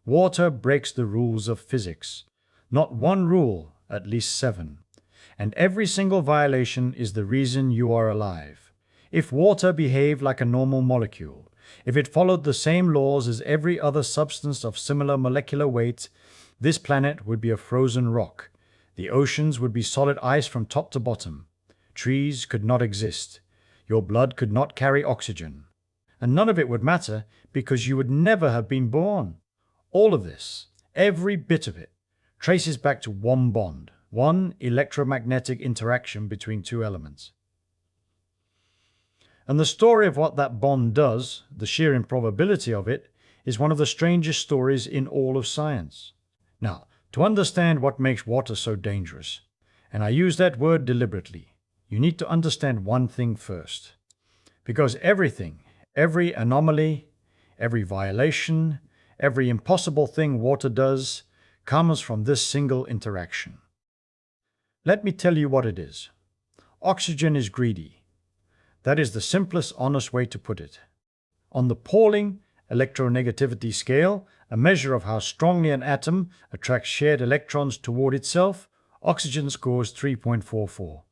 Water breaks the rules of physics. Not one rule, at least 7. And every single violation is the reason you are alive. If water behaved like a normal molecule, if it followed the same laws as every other substance of similar molecular weight, this planet would be a frozen rock. The oceans would be solid ice from top to bottom. Trees could not exist. Your blood could not carry oxygen. And none of it would matter because you would never have been born. All of this, every bit of it, traces back to one bond, one electromagnetic interaction between two elements. And the story of what that bond does, the sheer improbability of it, is one of the strangest stories in all of science. Now, to understand what makes water so dangerous, and I use that word deliberately, you need to understand one thing first. Because everything, every anomaly, every violation, every impossible thing water does, comes from this single interaction. Let me tell you what it is. Oxygen is greedy. That is the simplest, honest way to put it. On the Pauling electronegativity scale, a measure of how strongly an atom attracts shared electrons toward itself, oxygen scores 3.44,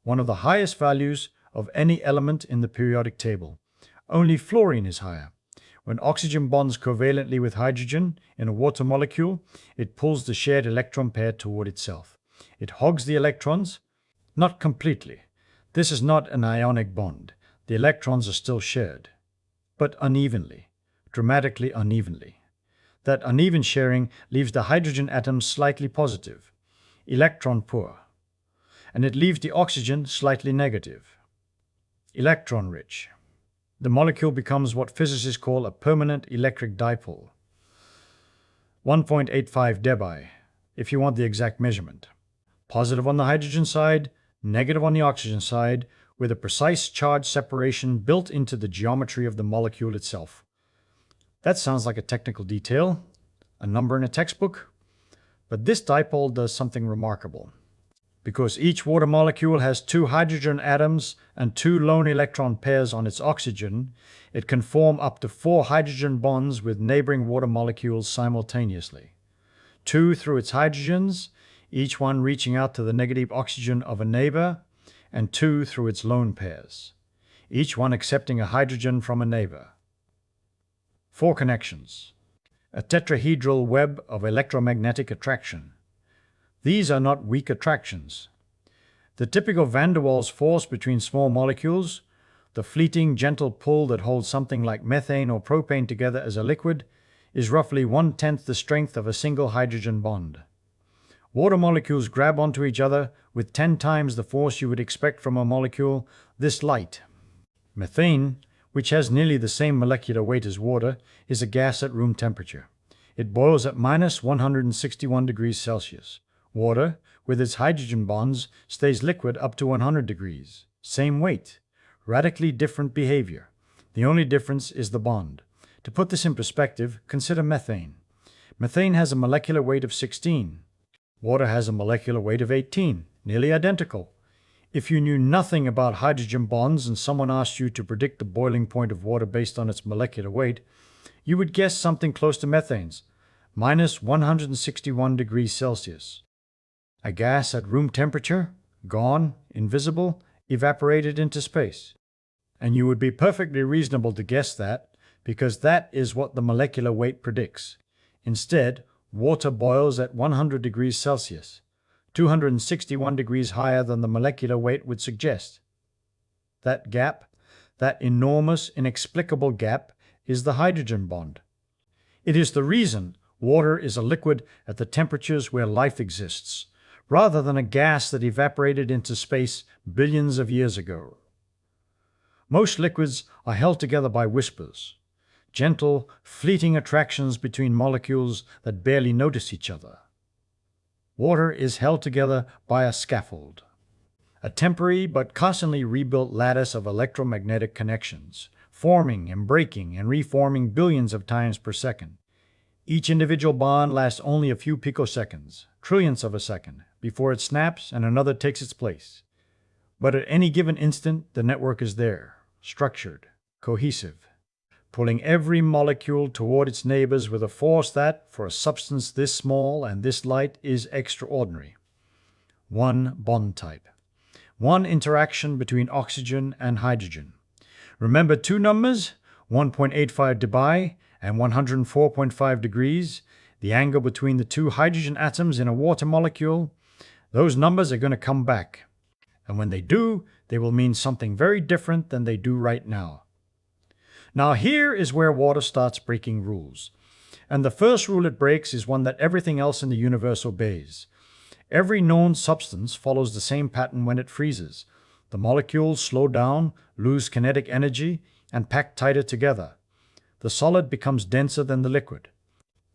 one of the highest values of any element in the periodic table. Only fluorine is higher. When oxygen bonds covalently with hydrogen in a water molecule, it pulls the shared electron pair toward itself. It hogs the electrons, not completely. This is not an ionic bond. The electrons are still shared, but unevenly, dramatically unevenly. That uneven sharing leaves the hydrogen atom slightly positive, electron poor, and it leaves the oxygen slightly negative, electron rich. The molecule becomes what physicists call a permanent electric dipole, 1.85 debye, if you want the exact measurement. Positive on the hydrogen side, negative on the oxygen side, with a precise charge separation built into the geometry of the molecule itself. That sounds like a technical detail, a number in a textbook, but this dipole does something remarkable. Because each water molecule has 2 hydrogen atoms and 2 lone electron pairs on its oxygen, it can form up to 4 hydrogen bonds with neighboring water molecules simultaneously. 2 through its hydrogens, each one reaching out to the negative oxygen of a neighbor, and 2 through its lone pairs, each one accepting a hydrogen from a neighbor. 4 connections. A tetrahedral web of electromagnetic attraction. These are not weak attractions. The typical van der Waals force between small molecules, the fleeting, gentle pull that holds something like methane or propane together as a liquid, is roughly 1/10 the strength of a single hydrogen bond. Water molecules grab onto each other with 10 times the force you would expect from a molecule this light. Methane, which has nearly the same molecular weight as water, is a gas at room temperature. It boils at minus 161 degrees Celsius. Water, with its hydrogen bonds, stays liquid up to 100 degrees. Same weight. Radically different behavior. The only difference is the bond. To put this in perspective, consider methane. Methane has a molecular weight of 16. Water has a molecular weight of 18, nearly identical. If you knew nothing about hydrogen bonds and someone asked you to predict the boiling point of water based on its molecular weight, you would guess something close to methane's, minus 161 degrees Celsius. A gas at room temperature, gone, invisible, evaporated into space. And you would be perfectly reasonable to guess that, because that is what the molecular weight predicts. Instead, water boils at 100 degrees Celsius, 261 degrees higher than the molecular weight would suggest. That gap, that enormous, inexplicable gap, is the hydrogen bond. It is the reason water is a liquid at the temperatures where life exists, rather than a gas that evaporated into space billions of years ago. Most liquids are held together by whispers, gentle, fleeting attractions between molecules that barely notice each other. Water is held together by a scaffold, a temporary but constantly rebuilt lattice of electromagnetic connections, forming and breaking and reforming billions of times per second. Each individual bond lasts only a few picoseconds, trillionths of a second, before it snaps and another takes its place. But at any given instant, the network is there, structured, cohesive. pulling every molecule toward its neighbors with a force that, for a substance this small and this light, is extraordinary. One bond type. One interaction between oxygen and hydrogen. Remember two numbers, 1.85 dBi and 104.5 degrees, the angle between the two hydrogen atoms in a water molecule? Those numbers are going to come back. And when they do, they will mean something very different than they do right now. Now here is where water starts breaking rules. And the first rule it breaks is one that everything else in the universe obeys. Every known substance follows the same pattern when it freezes. The molecules slow down, lose kinetic energy, and pack tighter together. The solid becomes denser than the liquid.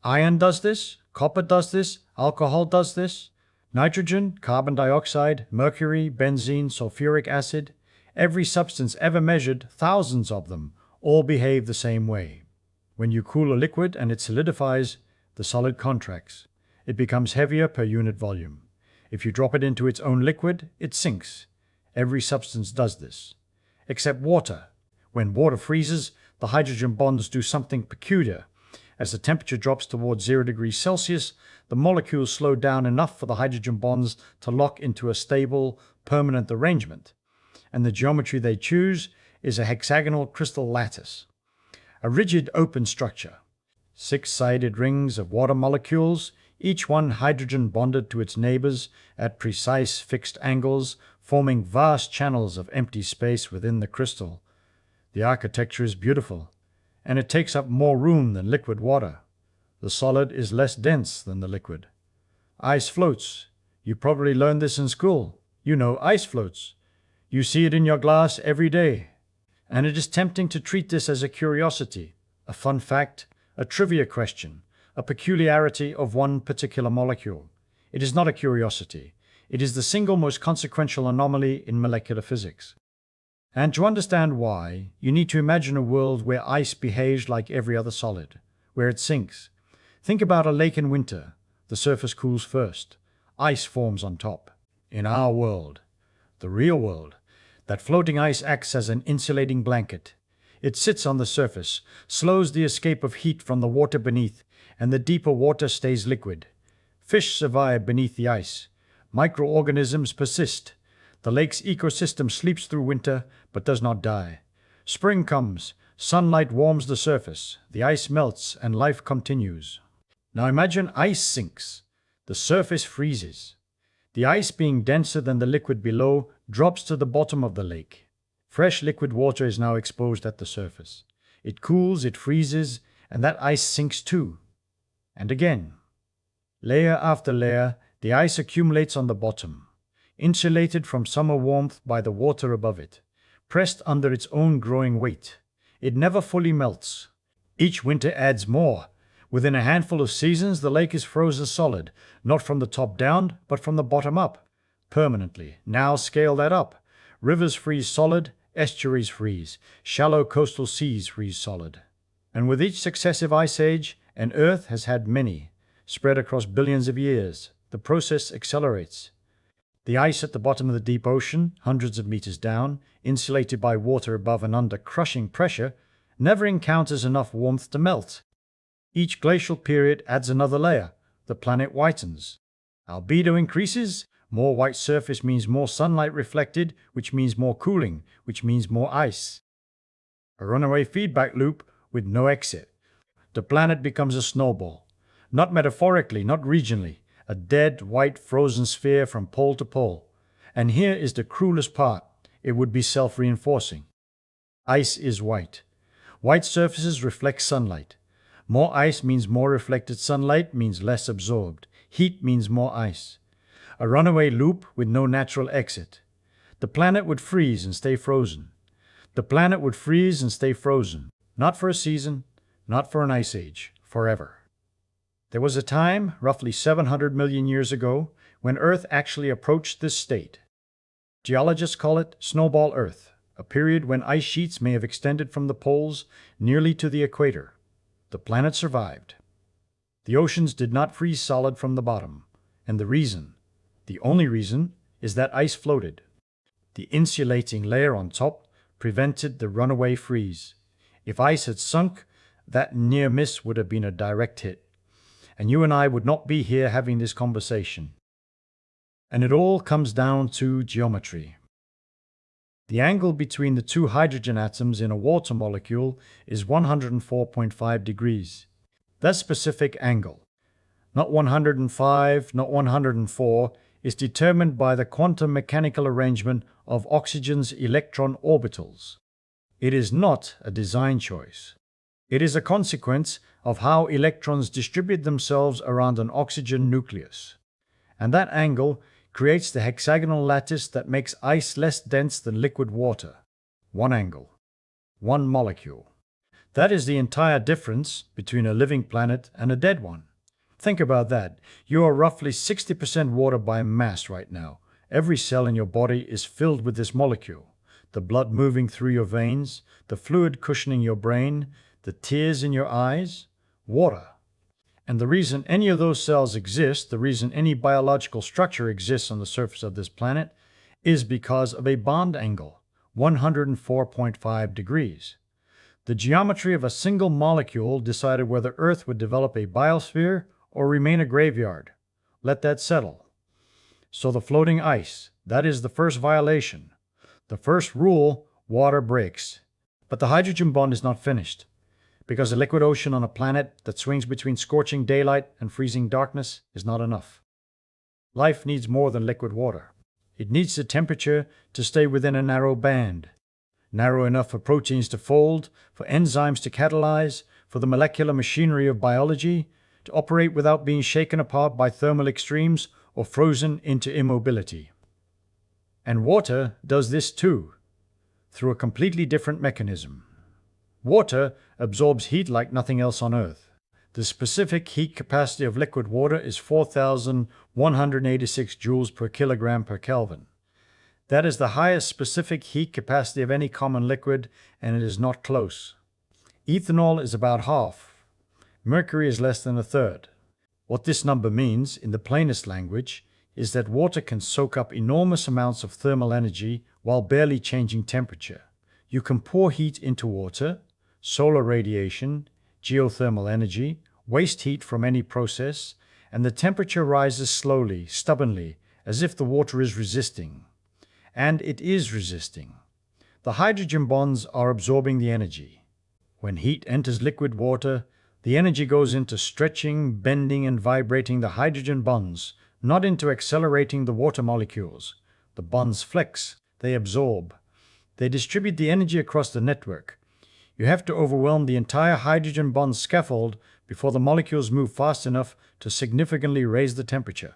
Iron does this, copper does this, alcohol does this. Nitrogen, carbon dioxide, mercury, benzene, sulfuric acid, every substance ever measured, thousands of them, all behave the same way. When you cool a liquid and it solidifies, the solid contracts. It becomes heavier per unit volume. If you drop it into its own liquid, it sinks. Every substance does this. Except water. When water freezes, the hydrogen bonds do something peculiar. As the temperature drops towards 0 degrees Celsius, the molecules slow down enough for the hydrogen bonds to lock into a stable, permanent arrangement. And the geometry they choose is a hexagonal crystal lattice. A rigid open structure. 6-sided rings of water molecules, each one hydrogen bonded to its neighbors at precise fixed angles, forming vast channels of empty space within the crystal. The architecture is beautiful, and it takes up more room than liquid water. The solid is less dense than the liquid. Ice floats. You probably learned this in school. You know ice floats. You see it in your glass every day. And it is tempting to treat this as a curiosity, a fun fact, a trivia question, a peculiarity of one particular molecule. It is not a curiosity. It is the single most consequential anomaly in molecular physics. And to understand why, you need to imagine a world where ice behaves like every other solid, where it sinks. Think about a lake in winter. The surface cools first. Ice forms on top. In our world, the real world, that floating ice acts as an insulating blanket. It sits on the surface, slows the escape of heat from the water beneath, and the deeper water stays liquid. Fish survive beneath the ice. Microorganisms persist. The lake's ecosystem sleeps through winter, but does not die. Spring comes. Sunlight warms the surface. The ice melts, and life continues. Now imagine ice sinks. The surface freezes. The ice, being denser than the liquid below, drops to the bottom of the lake. Fresh liquid water is now exposed at the surface. It cools, it freezes, and that ice sinks too. And again. Layer after layer, the ice accumulates on the bottom, insulated from summer warmth by the water above it, pressed under its own growing weight. It never fully melts. Each winter adds more. Within a handful of seasons, the lake is frozen solid, not from the top down, but from the bottom up, permanently. Now scale that up. Rivers freeze solid, estuaries freeze, shallow coastal seas freeze solid. And with each successive ice age, and Earth has had many, spread across billions of years, the process accelerates. The ice at the bottom of the deep ocean, hundreds of meters down, insulated by water above and under crushing pressure, never encounters enough warmth to melt. Each glacial period adds another layer. The planet whitens. Albedo increases. More white surface means more sunlight reflected, which means more cooling, which means more ice. A runaway feedback loop with no exit. The planet becomes a snowball. Not metaphorically, not regionally. A dead, white, frozen sphere from pole to pole. And here is the cruelest part. It would be self-reinforcing. Ice is white. White surfaces reflect sunlight. More ice means more reflected sunlight, means less absorbed. Heat means more ice. A runaway loop with no natural exit. The planet would freeze and stay frozen. The planet would freeze and stay frozen. Not for a season, not for an ice age, forever. There was a time, roughly 700 million years ago, when Earth actually approached this state. Geologists call it Snowball Earth, a period when ice sheets may have extended from the poles nearly to the equator. The planet survived. The oceans did not freeze solid from the bottom, and the reason, the only reason, is that ice floated. The insulating layer on top prevented the runaway freeze. If ice had sunk, that near miss would have been a direct hit, and you and I would not be here having this conversation. And it all comes down to geometry. The angle between the two hydrogen atoms in a water molecule is 104.5 degrees. That specific angle, not 105, not 104, is determined by the quantum mechanical arrangement of oxygen's electron orbitals. It is not a design choice. It is a consequence of how electrons distribute themselves around an oxygen nucleus. And that angle creates the hexagonal lattice that makes ice less dense than liquid water. One angle, one molecule. That is the entire difference between a living planet and a dead one. Think about that. You are roughly 60% water by mass right now. Every cell in your body is filled with this molecule. The blood moving through your veins, the fluid cushioning your brain, the tears in your eyes, water. And the reason any of those cells exist, the reason any biological structure exists on the surface of this planet, is because of a bond angle, 104.5 degrees. The geometry of a single molecule decided whether Earth would develop a biosphere or remain a graveyard. Let that settle. So the floating ice, that is the first violation. The first rule, water breaks. But the hydrogen bond is not finished, because a liquid ocean on a planet that swings between scorching daylight and freezing darkness is not enough. Life needs more than liquid water. It needs the temperature to stay within a narrow band, narrow enough for proteins to fold, for enzymes to catalyze, for the molecular machinery of biology to operate without being shaken apart by thermal extremes or frozen into immobility. And water does this too, through a completely different mechanism. Water absorbs heat like nothing else on Earth. The specific heat capacity of liquid water is 4,186 joules per kilogram per Kelvin. That is the highest specific heat capacity of any common liquid, and it is not close. Ethanol is about half. Mercury is less than a third. What this number means, in the plainest language, is that water can soak up enormous amounts of thermal energy while barely changing temperature. You can pour heat into water, solar radiation, geothermal energy, waste heat from any process, and the temperature rises slowly, stubbornly, as if the water is resisting. And it is resisting. The hydrogen bonds are absorbing the energy. When heat enters liquid water, the energy goes into stretching, bending, and vibrating the hydrogen bonds, not into accelerating the water molecules. The bonds flex, they absorb. They distribute the energy across the network. You have to overwhelm the entire hydrogen bond scaffold before the molecules move fast enough to significantly raise the temperature.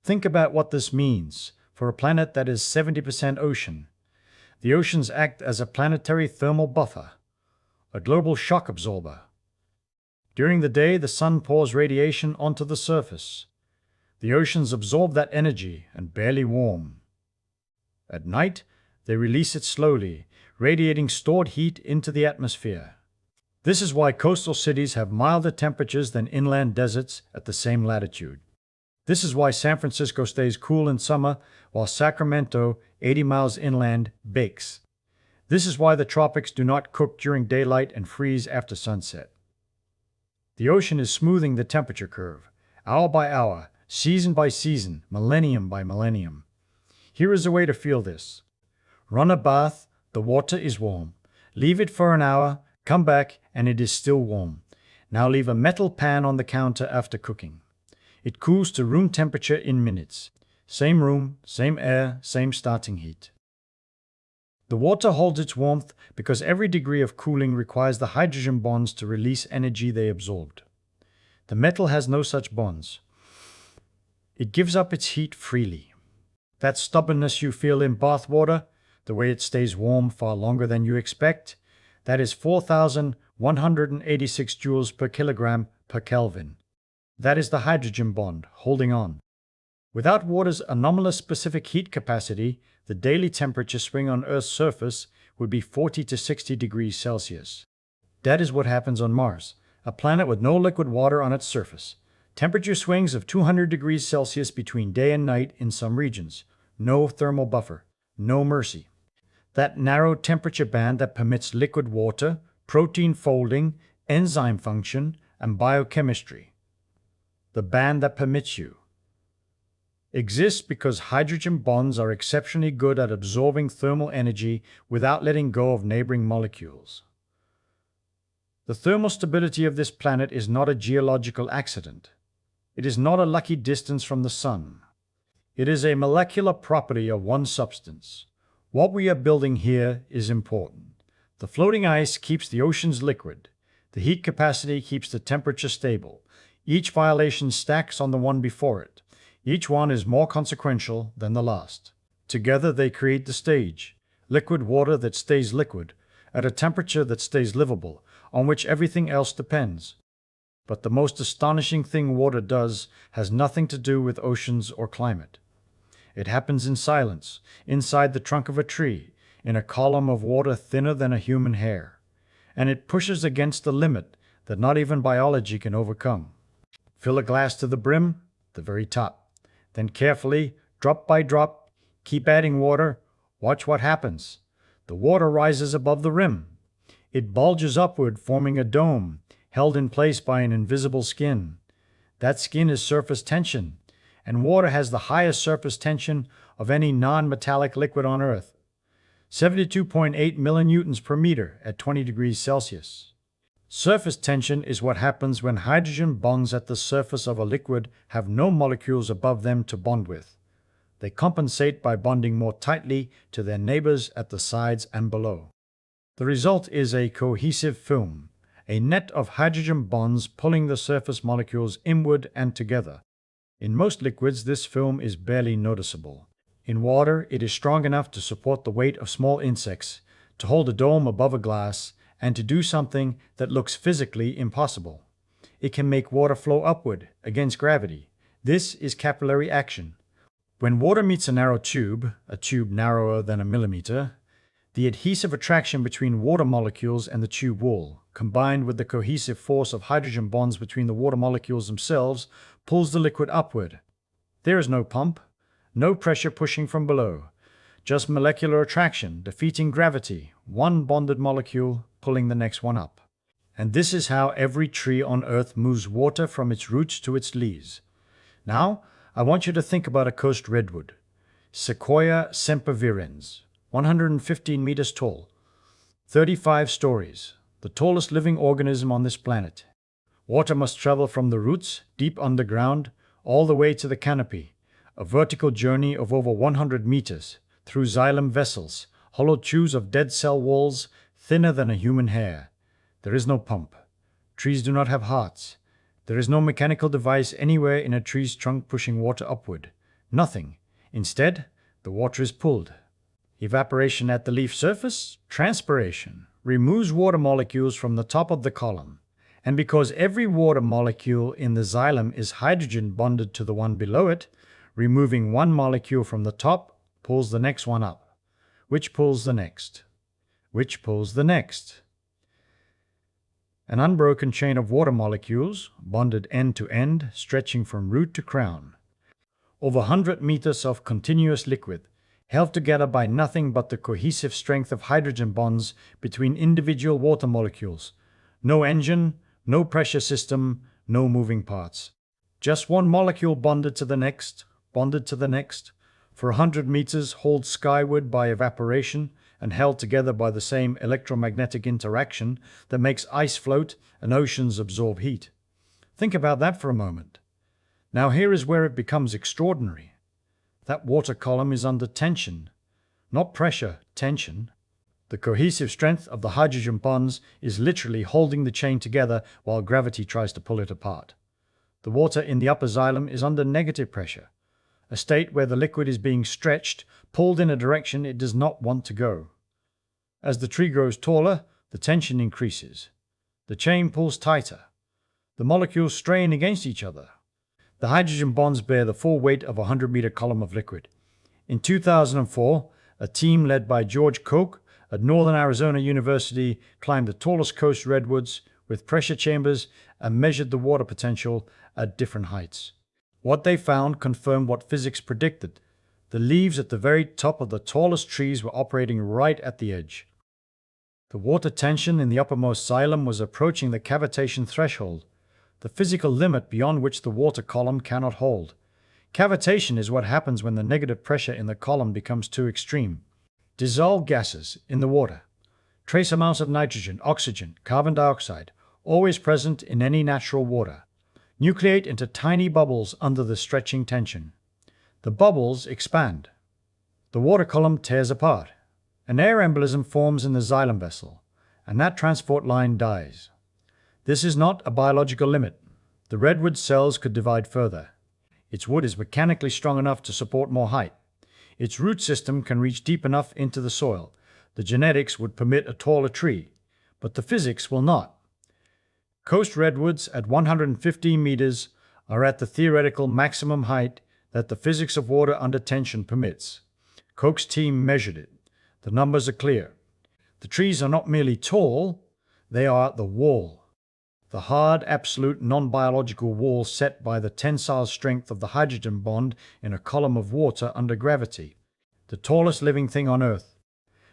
Think about what this means for a planet that is 70% ocean. The oceans act as a planetary thermal buffer, a global shock absorber. During the day, the sun pours radiation onto the surface. The oceans absorb that energy and barely warm. At night, they release it slowly, radiating stored heat into the atmosphere. This is why coastal cities have milder temperatures than inland deserts at the same latitude. This is why San Francisco stays cool in summer, while Sacramento, 80 miles inland, bakes. This is why the tropics do not cook during daylight and freeze after sunset. The ocean is smoothing the temperature curve, hour by hour, season by season, millennium by millennium. Here is a way to feel this. Run a bath, the water is warm. Leave it for an hour, come back, and it is still warm. Now leave a metal pan on the counter after cooking. It cools to room temperature in minutes. Same room, same air, same starting heat. The water holds its warmth because every degree of cooling requires the hydrogen bonds to release energy they absorbed. The metal has no such bonds. It gives up its heat freely. That stubbornness you feel in bath water, the way it stays warm far longer than you expect, that is 4,186 joules per kilogram per Kelvin. That is the hydrogen bond holding on. Without water's anomalous specific heat capacity, the daily temperature swing on Earth's surface would be 40 to 60 degrees Celsius. That is what happens on Mars, a planet with no liquid water on its surface. Temperature swings of 200 degrees Celsius between day and night in some regions. No thermal buffer. No mercy. That narrow temperature band that permits liquid water, protein folding, enzyme function, and biochemistry. The band that permits you exists because hydrogen bonds are exceptionally good at absorbing thermal energy without letting go of neighboring molecules. The thermal stability of this planet is not a geological accident. It is not a lucky distance from the sun. It is a molecular property of one substance. What we are building here is important. The floating ice keeps the oceans liquid. The heat capacity keeps the temperature stable. Each violation stacks on the one before it. Each one is more consequential than the last. Together they create the stage, liquid water that stays liquid, at a temperature that stays livable, on which everything else depends. But the most astonishing thing water does has nothing to do with oceans or climate. It happens in silence, inside the trunk of a tree, in a column of water thinner than a human hair. And it pushes against the limit that not even biology can overcome. Fill a glass to the brim, the very top. Then carefully, drop by drop, keep adding water. Watch what happens. The water rises above the rim. It bulges upward, forming a dome, held in place by an invisible skin. That skin is surface tension, and water has the highest surface tension of any non-metallic liquid on Earth. 72.8 millinewtons per meter at 20 degrees Celsius. Surface tension is what happens when hydrogen bonds at the surface of a liquid have no molecules above them to bond with. They compensate by bonding more tightly to their neighbors at the sides and below. The result is a cohesive film, a net of hydrogen bonds pulling the surface molecules inward and together. In most liquids, this film is barely noticeable. In water, it is strong enough to support the weight of small insects, to hold a dome above a glass, and to do something that looks physically impossible. It can make water flow upward against gravity. This is capillary action. When water meets a narrow tube, a tube narrower than a millimeter, the adhesive attraction between water molecules and the tube wall, combined with the cohesive force of hydrogen bonds between the water molecules themselves, pulls the liquid upward. There is no pump, no pressure pushing from below, just molecular attraction defeating gravity, one bonded molecule pulling the next one up. And this is how every tree on Earth moves water from its roots to its leaves. Now, I want you to think about a coast redwood, Sequoia sempervirens, 115 meters tall, 35 stories, the tallest living organism on this planet. Water must travel from the roots, deep underground, all the way to the canopy, a vertical journey of over 100 meters, through xylem vessels, hollow tubes of dead cell walls, thinner than a human hair. There is no pump. Trees do not have hearts. There is no mechanical device anywhere in a tree's trunk pushing water upward. Nothing. Instead, the water is pulled. Evaporation at the leaf surface, transpiration, removes water molecules from the top of the column. And because every water molecule in the xylem is hydrogen bonded to the one below it, removing one molecule from the top pulls the next one up, which pulls the next, which pulls the next. An unbroken chain of water molecules, bonded end to end, stretching from root to crown. Over 100 meters of continuous liquid, held together by nothing but the cohesive strength of hydrogen bonds between individual water molecules. No engine, no pressure system, no moving parts. Just one molecule bonded to the next, for 100 meters hauled skyward by evaporation and held together by the same electromagnetic interaction that makes ice float and oceans absorb heat. Think about that for a moment. Now here is where it becomes extraordinary. That water column is under tension. Not pressure, tension. The cohesive strength of the hydrogen bonds is literally holding the chain together while gravity tries to pull it apart. The water in the upper xylem is under negative pressure, a state where the liquid is being stretched, pulled in a direction it does not want to go. As the tree grows taller, the tension increases. The chain pulls tighter. The molecules strain against each other. The hydrogen bonds bear the full weight of a 100-meter column of liquid. In 2004, a team led by George Koch at Northern Arizona University climbed the tallest coast redwoods with pressure chambers and measured the water potential at different heights. What they found confirmed what physics predicted. The leaves at the very top of the tallest trees were operating right at the edge. The water tension in the uppermost xylem was approaching the cavitation threshold, the physical limit beyond which the water column cannot hold. Cavitation is what happens when the negative pressure in the column becomes too extreme. Dissolved gases in the water, trace amounts of nitrogen, oxygen, carbon dioxide, always present in any natural water, nucleate into tiny bubbles under the stretching tension. The bubbles expand. The water column tears apart. An air embolism forms in the xylem vessel, and that transport line dies. This is not a biological limit. The redwood cells could divide further. Its wood is mechanically strong enough to support more height. Its root system can reach deep enough into the soil. The genetics would permit a taller tree, but the physics will not. Coast redwoods at 115 meters are at the theoretical maximum height that the physics of water under tension permits. Koch's team measured it. The numbers are clear. The trees are not merely tall, they are the wall. The hard, absolute, non-biological wall set by the tensile strength of the hydrogen bond in a column of water under gravity. The tallest living thing on Earth.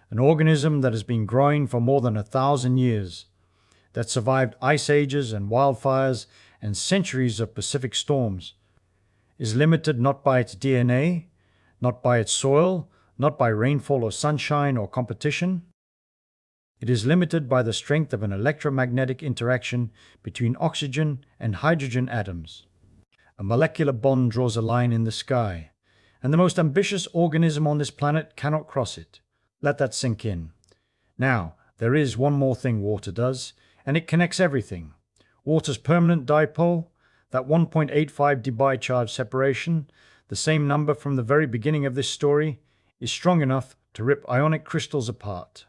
An organism that has been growing for more than 1,000 years, that survived ice ages and wildfires and centuries of Pacific storms, is limited not by its DNA, not by its soil, not by rainfall or sunshine or competition. It is limited by the strength of an electromagnetic interaction between oxygen and hydrogen atoms. A molecular bond draws a line in the sky, and the most ambitious organism on this planet cannot cross it. Let that sink in. Now, there is one more thing water does, and it connects everything. Water's permanent dipole, that 1.85 dBi charge separation, the same number from the very beginning of this story, is strong enough to rip ionic crystals apart.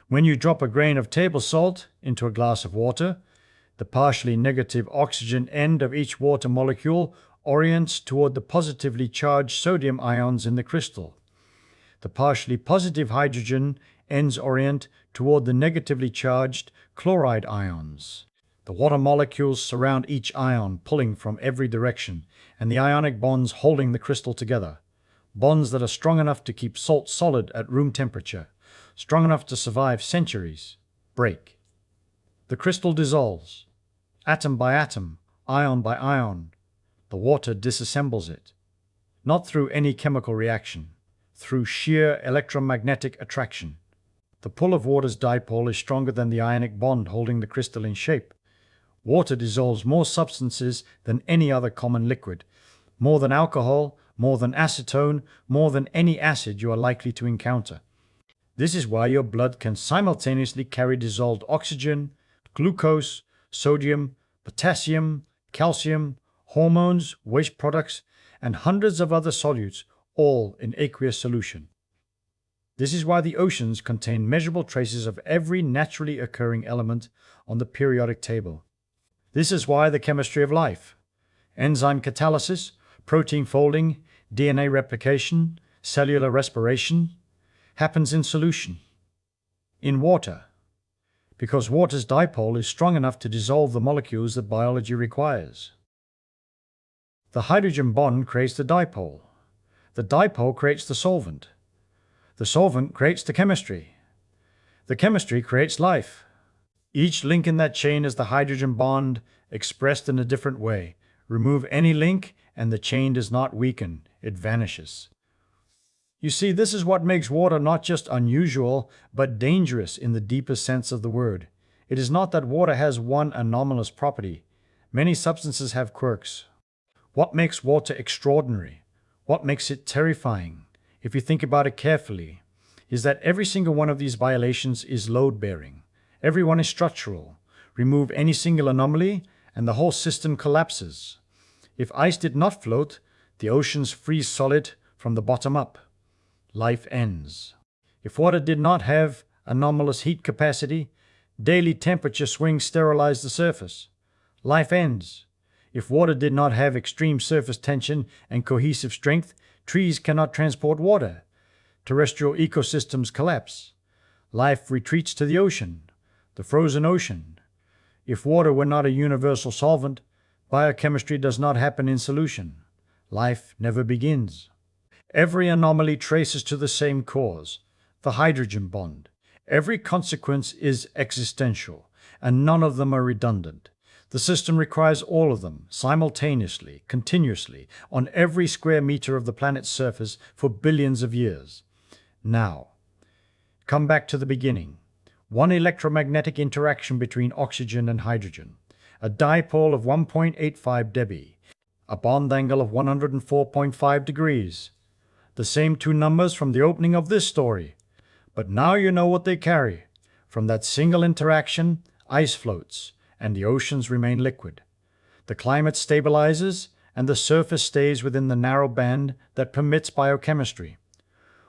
When you drop a grain of table salt into a glass of water, the partially negative oxygen end of each water molecule orients toward the positively charged sodium ions in the crystal. The partially positive hydrogen ends orient toward the negatively charged chloride ions. The water molecules surround each ion, pulling from every direction, and the ionic bonds holding the crystal together. Bonds that are strong enough to keep salt solid at room temperature, strong enough to survive centuries, break. The crystal dissolves. Atom by atom, ion by ion, the water disassembles it. Not through any chemical reaction, through sheer electromagnetic attraction. The pull of water's dipole is stronger than the ionic bond holding the crystal in shape. Water dissolves more substances than any other common liquid, more than alcohol, more than acetone, more than any acid you are likely to encounter. This is why your blood can simultaneously carry dissolved oxygen, glucose, sodium, potassium, calcium, hormones, waste products, and hundreds of other solutes, all in aqueous solution. This is why the oceans contain measurable traces of every naturally occurring element on the periodic table. This is why the chemistry of life, enzyme catalysis, protein folding, DNA replication, cellular respiration, happens in solution, in water, because water's dipole is strong enough to dissolve the molecules that biology requires. The hydrogen bond creates the dipole. The dipole creates the solvent. The solvent creates the chemistry. The chemistry creates life. Each link in that chain is the hydrogen bond expressed in a different way. Remove any link and the chain does not weaken, it vanishes. You see, this is what makes water not just unusual, but dangerous in the deepest sense of the word. It is not that water has one anomalous property. Many substances have quirks. What makes water extraordinary, what makes it terrifying, if you think about it carefully, is that every single one of these violations is load-bearing. Every one is structural. Remove any single anomaly, and the whole system collapses. If ice did not float, the oceans freeze solid from the bottom up. Life ends. If water did not have anomalous heat capacity, daily temperature swings sterilize the surface. Life ends. If water did not have extreme surface tension and cohesive strength, trees cannot transport water. Terrestrial ecosystems collapse. Life retreats to the ocean, the frozen ocean. If water were not a universal solvent, biochemistry does not happen in solution. Life never begins. Every anomaly traces to the same cause, the hydrogen bond. Every consequence is existential, and none of them are redundant. The system requires all of them, simultaneously, continuously, on every square meter of the planet's surface for billions of years. Now, come back to the beginning. One electromagnetic interaction between oxygen and hydrogen, a dipole of 1.85 dB, a bond angle of 104.5 degrees. The same two numbers from the opening of this story. But now you know what they carry. From that single interaction, ice floats, and the oceans remain liquid. The climate stabilizes, and the surface stays within the narrow band that permits biochemistry.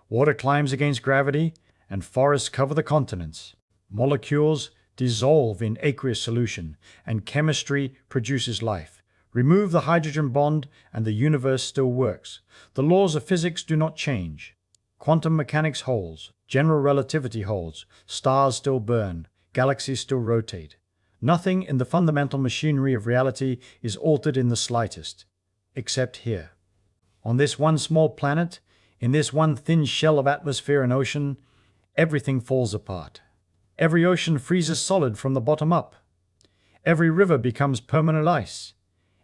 Water climbs against gravity, and forests cover the continents. Molecules dissolve in aqueous solution, and chemistry produces life. Remove the hydrogen bond, and the universe still works. The laws of physics do not change. Quantum mechanics holds, general relativity holds, stars still burn, galaxies still rotate. Nothing in the fundamental machinery of reality is altered in the slightest, except here. On this one small planet, in this one thin shell of atmosphere and ocean, everything falls apart. Every ocean freezes solid from the bottom up. Every river becomes permanent ice.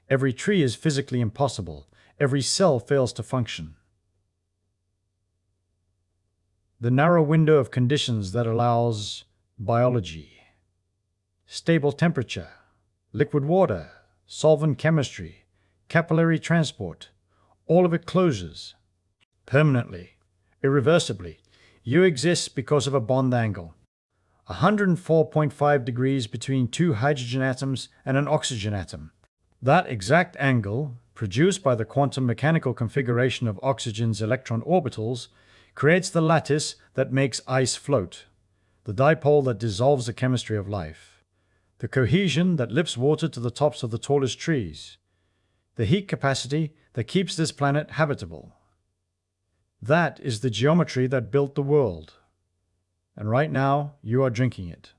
Every tree is physically impossible. Every cell fails to function. The narrow window of conditions that allows biology, stable temperature, liquid water, solvent chemistry, capillary transport, all of it closes. Permanently, irreversibly, you exist because of a bond angle. 104.5 degrees between two hydrogen atoms and an oxygen atom. That exact angle, produced by the quantum mechanical configuration of oxygen's electron orbitals, creates the lattice that makes ice float, the dipole that dissolves the chemistry of life, the cohesion that lifts water to the tops of the tallest trees, the heat capacity that keeps this planet habitable. That is the geometry that built the world. And right now, you are drinking it.